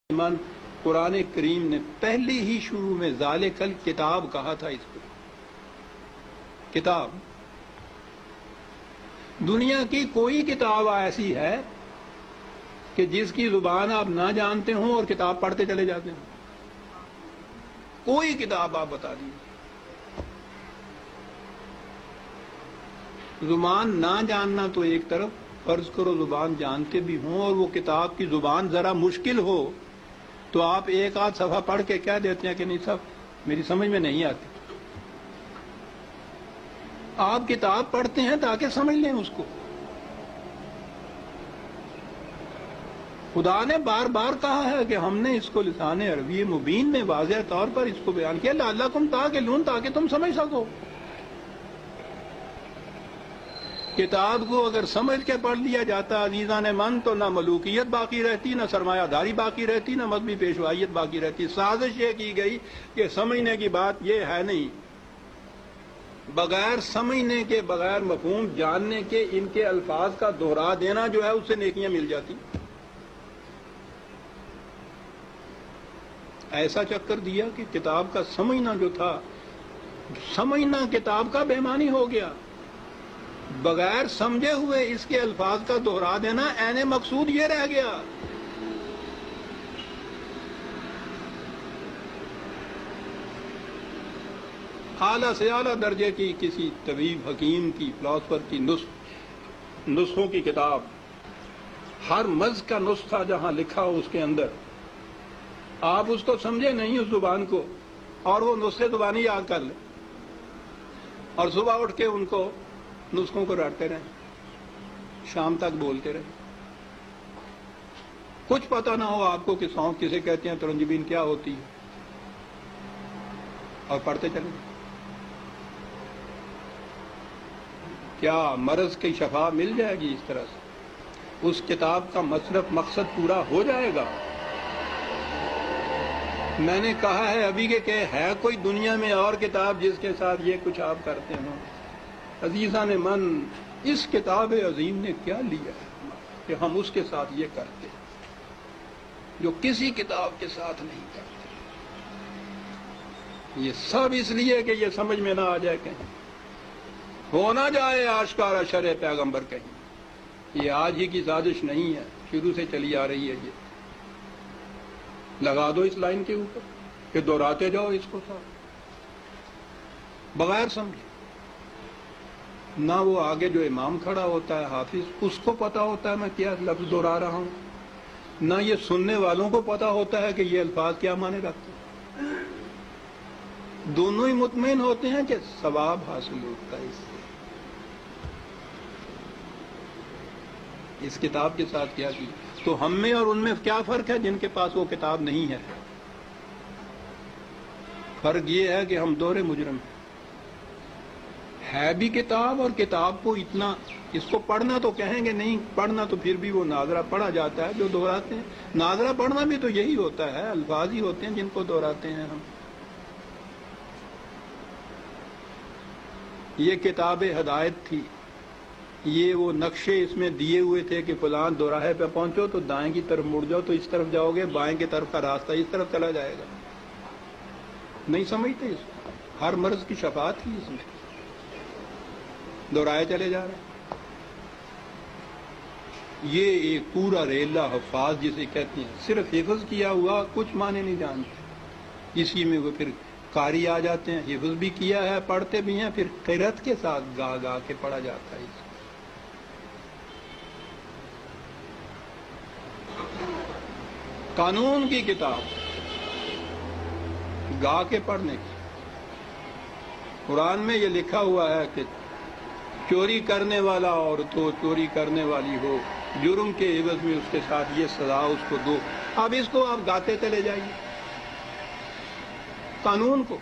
من قرآن کریم نے پہلی ہی شروع میں ذالکل کتاب کہا تھا. اس کو کتاب، دنیا کی کوئی کتاب ایسی ہے کہ جس کی زبان آپ نہ جانتے ہوں اور کتاب پڑھتے چلے جاتے ہیں؟ کوئی کتاب آپ بتا دیجیے. زبان نہ جاننا تو ایک طرف، فرض کرو زبان جانتے بھی ہوں اور وہ کتاب کی زبان ذرا مشکل ہو تو آپ ایک آدھ صفحہ پڑھ کے کہہ دیتے ہیں کہ نہیں صاحب میری سمجھ میں نہیں آتی. آپ کتاب پڑھتے ہیں تاکہ سمجھ لیں اس کو. خدا نے بار بار کہا ہے کہ ہم نے اس کو لسان عربی مبین میں واضح طور پر اس کو بیان کیا، لعلکم تعقلون، تاکہ تم سمجھ سکو. کتاب کو اگر سمجھ کے پڑھ لیا جاتا عزیزان من تو نہ ملوکیت باقی رہتی، نہ سرمایہ داری باقی رہتی، نہ مذہبی پیشوائیت باقی رہتی. سازش یہ کی گئی کہ سمجھنے کی بات یہ ہے نہیں، بغیر سمجھنے کے، بغیر مفہوم جاننے کے ان کے الفاظ کا دہرا دینا جو ہے اس سے نیکیاں مل جاتی. ایسا چکر دیا کہ کتاب کا سمجھنا جو تھا، سمجھنا کتاب کا بے معنی ہو گیا. بغیر سمجھے ہوئے اس کے الفاظ کا دہرا دینا عین مقصود یہ رہ گیا. اعلیٰ سے اعلیٰ درجے کی کسی طبیب، حکیم کی، فلاسفر کی نسخوں کی کتاب، ہر مرض کا نسخہ جہاں لکھا ہو اس کے اندر، آپ اس کو سمجھے نہیں اس زبان کو اور وہ نسخے زبانی یاد کر لیں اور صبح اٹھ کے ان کو نسخوں کو رٹتے رہیں، شام تک بولتے رہیں. کچھ پتہ نہ ہو آپ کو کہ سونف کسے کہتے ہیں، ترنجبین کیا ہوتی ہے، اور پڑھتے چلیں. کیا مرض کی شفا مل جائے گی اس طرح سے؟ اس کتاب کا مقصد پورا ہو جائے گا؟ میں نے کہا ہے ابھی کہ ہے کوئی دنیا میں اور کتاب جس کے ساتھ یہ کچھ آپ کرتے ہوں؟ عزیزان من، اس کتاب عظیم نے کیا لیا ہے کہ ہم اس کے ساتھ یہ کرتے ہیں جو کسی کتاب کے ساتھ نہیں کرتے. یہ سب اس لیے کہ یہ سمجھ میں نہ آ جائے، کہیں ہو نہ جائے آشکارا شرع پیغمبر. کہیں یہ آج ہی کی سازش نہیں ہے، شروع سے چلی آ رہی ہے. یہ لگا دو اس لائن کے اوپر کہ دہراتے جاؤ اس کو ساتھ، بغیر سمجھے. نہ وہ آگے جو امام کھڑا ہوتا ہے حافظ، اس کو پتا ہوتا ہے میں کیا لفظ دہرا رہا ہوں، نہ یہ سننے والوں کو پتا ہوتا ہے کہ یہ الفاظ کیا معنی رکھتے ہیں. دونوں ہی مطمئن ہوتے ہیں کہ ثواب حاصل ہوتا ہے اس سے. اس کتاب کے ساتھ کیا کی تو ہم میں اور ان میں کیا فرق ہے جن کے پاس وہ کتاب نہیں ہے؟ فرق یہ ہے کہ ہم دوہرے مجرم ہیں. ہے بھی کتاب، اور کتاب کو اتنا، اس کو پڑھنا تو کہیں گے نہیں، پڑھنا تو پھر بھی وہ ناظرہ پڑھا جاتا ہے جو دہراتے ہیں. ناظرہ پڑھنا بھی تو یہی ہوتا ہے، الفاظ ہی ہوتے ہیں جن کو دہراتے ہیں ہم. یہ کتاب ہدایت تھی، یہ وہ نقشے اس میں دیے ہوئے تھے کہ فلاں دوراہے پہ پہنچو تو دائیں کی طرف مڑ جاؤ تو اس طرف جاؤ گے، بائیں کی طرف کا راستہ اس طرف چلا جائے گا. نہیں سمجھتے اس کو. ہر مرض کی شفا تھی اس میں، دہرائے چلے جا رہے ہیں. یہ ایک پورا ریلا حفاظ جسے کہتے ہیں، صرف حفظ کیا ہوا کچھ معنی نہیں جانتے. اسی میں وہ پھر قاری آ جاتے ہیں، حفظ بھی کیا ہے، پڑھتے بھی ہیں، پھر قرأت کے ساتھ گا گا کے پڑھا جاتا ہے. قانون کی کتاب گا کے پڑھنے کی. قرآن میں یہ لکھا ہوا ہے کہ چوری کرنے والا عورت ہو، چوری کرنے والی ہو، جرم کے عوض میں اس کے ساتھ یہ سزا اس کو دو. اب اس کو آپ گاتے چلے جائیے قانون کو.